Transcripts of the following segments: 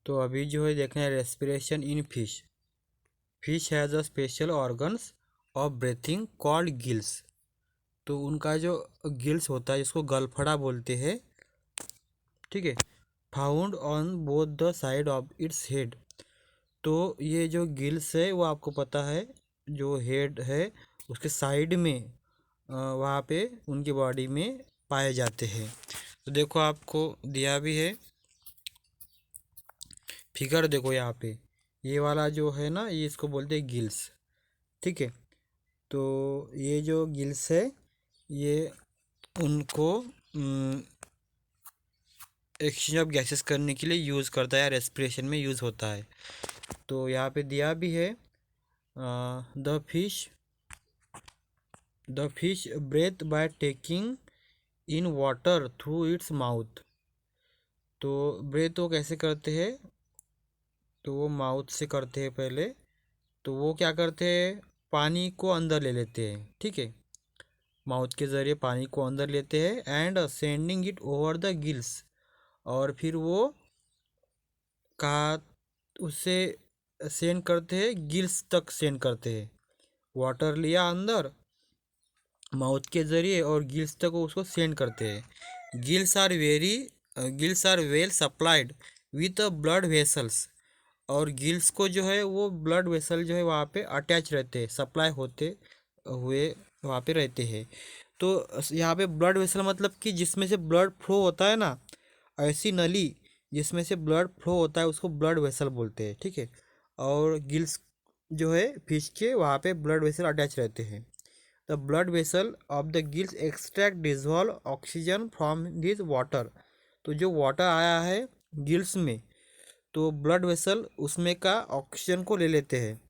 तो अभी जो है देखना है respiration in fish. Fish has a special organs of breathing called gills. तो उनका जो गिल्स होता है जिसको गलफड़ा बोलते हैं, ठीक है, found on both the side of its head. तो ये जो गिल्स है वो आपको पता है जो हेड है उसके साइड में वहाँ पे उनकी बॉडी में पाए जाते हैं। तो देखो आपको दिया भी है फिगर, देखो यहाँ पे ये वाला जो है ना ये इसको बोलते हैं गिल्स, ठीक है। तो ये जो गिल्स है ये उनको एक्सचेंज ऑफ गैसेस करने के लिए यूज़ करता है या रेस्पिरेशन में यूज़ होता है। तो यहाँ पे दिया भी है the fish breathe by taking in water through its mouth. तो ब्रेथ वो कैसे करते हैं, तो वो माउथ से करते हैं पहले। तो वो क्या करते हैं, पानी को अंदर ले लेते हैं, ठीक है, माउथ के ज़रिए पानी को अंदर लेते हैं and sending it over the gills. और फिर वो कहा उससे सेंड करते हैं, गिल्स तक सेंड करते हैं। वाटर लिया अंदर माउथ के ज़रिए और गिल्स तक उसको सेंड करते हैं। Gills are well supplied with blood vessels. और गिल्स को जो है वो ब्लड वेसल जो है वहाँ पे अटैच रहते हैं, सप्लाई होते हुए वहाँ पे रहते हैं। तो यहाँ पे ब्लड वेसल मतलब कि जिसमें से ब्लड फ्लो होता है ना, ऐसी नली जिसमें से ब्लड फ्लो होता है उसको ब्लड वेसल बोलते हैं, ठीक है। और गिल्स जो है फिश के वहाँ पे ब्लड वेसल अटैच रहते हैं। The blood vessel of the gills extract dissolve oxygen from this water. तो जो वाटर आया है गिल्स में, तो ब्लड वेसल उसमें का ऑक्सीजन को ले लेते हैं,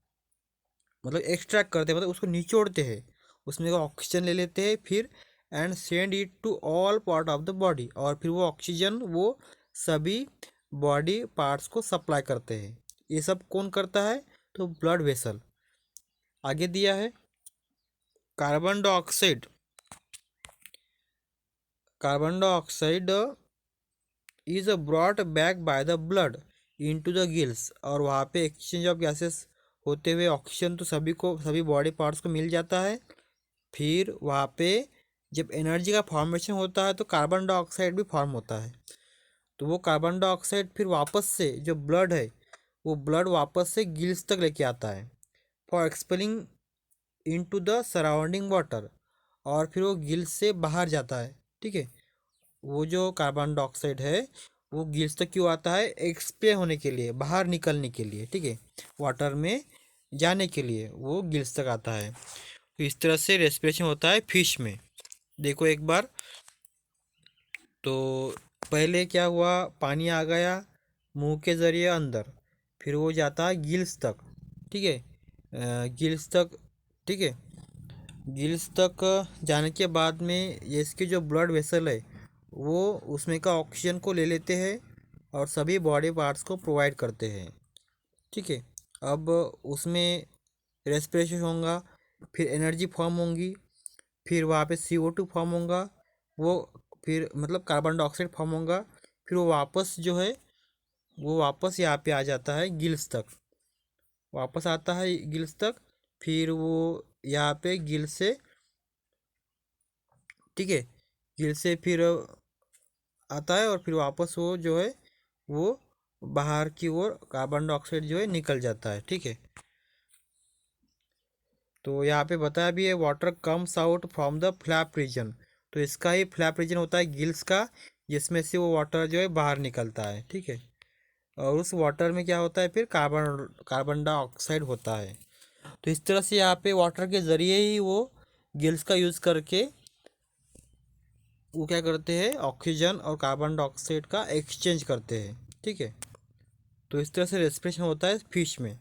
मतलब एक्सट्रैक्ट करते हैं, मतलब उसको निचोड़ते हैं, उसमें का ऑक्सीजन ले लेते हैं फिर and send it to all part of the body. और फिर वो ऑक्सीजन वो सभी बॉडी पार्ट्स को सप्लाई करते हैं। ये सब कौन करता है, तो ब्लड वेसल। आगे दिया है carbon dioxide. Carbon dioxide is brought back by the blood into the gills. और वहाँ पे एक्सचेंज ऑफ गैसेस होते हुए ऑक्सीजन तो सभी बॉडी पार्ट्स को मिल जाता है। फिर वहाँ पे जब एनर्जी का फॉर्मेशन होता है तो कार्बन डाइऑक्साइड भी फॉर्म होता है। तो वो कार्बन डाइऑक्साइड फिर वापस से जो ब्लड है वो ब्लड वापस से गिल्स तक लेके आता है for expelling into the surrounding water. और फिर वो गिल्स से बाहर जाता है, ठीक है। वो जो कार्बन डाइऑक्साइड है वो गिल्स तक क्यों आता है, एक्सपे होने के लिए, बाहर निकलने के लिए, ठीक है, वाटर में जाने के लिए वो गिल्स तक आता है। तो इस तरह से रेस्पिरेशन होता है फिश में। देखो एक बार, तो पहले क्या हुआ, पानी आ गया मुंह के ज़रिए अंदर, फिर वो जाता है गिल्स तक, ठीक है, गिल्स तक, ठीक है। गिल्स तक जाने के बाद में ये इसके जो ब्लड वेसल है वो उसमें का ऑक्सीजन को ले लेते हैं और सभी बॉडी पार्ट्स को प्रोवाइड करते हैं, ठीक है। अब उसमें रेस्पिरेशन होगा, फिर एनर्जी फॉर्म होंगी, फिर वहाँ पे CO2 फॉर्म होगा, वो फिर मतलब कार्बन डाइऑक्साइड फॉर्म होगा, फिर वो वापस जो है वो वापस यहाँ पे आ जाता है गिल्स तक, वापस आता है गिल्स तक। फिर वो यहाँ पे गिल से, ठीक है, गिल से फिर आता है और फिर वापस वो जो है वो बाहर की ओर कार्बन डाइऑक्साइड जो है निकल जाता है, ठीक है। तो यहाँ पे बताया भी है water comes out from the flap region. तो इसका ही फ्लैप रीजन होता है गिल्स का, जिसमें से वो वाटर जो है बाहर निकलता है, ठीक है। और उस वाटर में क्या होता है, फिर कार्बन डाइऑक्साइड होता है। तो इस तरह से यहाँ पे वाटर के ज़रिए ही वो गिल्स का यूज़ करके वो क्या करते हैं, ऑक्सीजन और कार्बन डाइऑक्साइड का एक्सचेंज करते हैं, ठीक है। तो इस तरह से रेस्पिरेशन होता है फिश में।